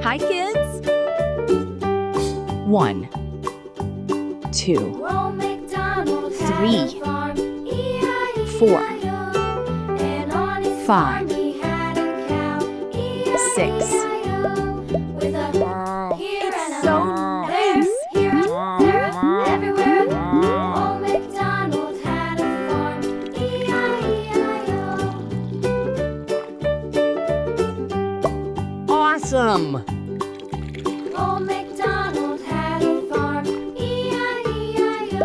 Hi, kids. 1, 2, 3, 4, 5, 6. It's so nice. Everywhere. Old MacDonald had a farm. E-I-E-I-O. Awesome. Old MacDonald had a farm. E-I-E-I-O.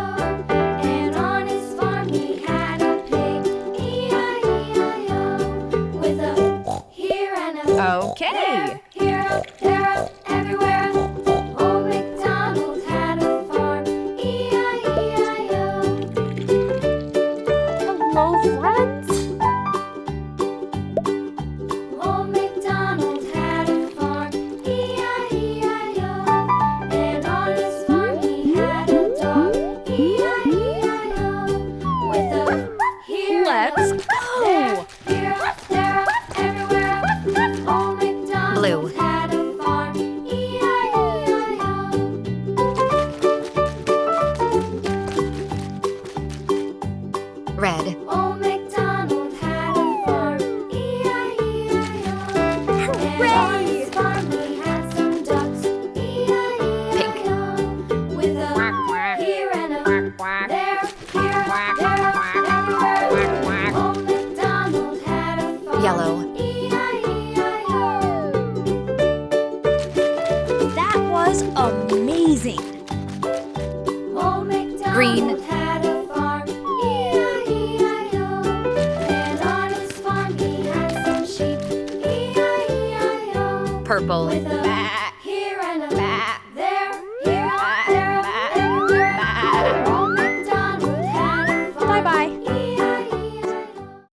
And on his farm he had a pig. E-I-E-I-O. With a here and a Okay. there, everywhere. Old MacDonald had a farm. E-I-E-I-O. Hello, friends. Old MacDonald had a farm. E-I-E-I-O. And on his farm he had a dog. E-I-E-I-O. With a here Let's and a go. here, there, everywhere. Old MacDonald Blue. had a farm. E-I-E-I-O. Red. Old MacDonald had a farm. E-I-E-I-O. Hooray! And on his farm he had some ducks. E-I-E-I-O. With a here and a there, everywhere. Old MacDonald had a farm. Yellow. E-I-E-I-O. That was amazing. Old MacDonald Green. had a farm. E-I-E-I-O. And on his farm he had some sheep. E-I-E-I-O. Purple. With a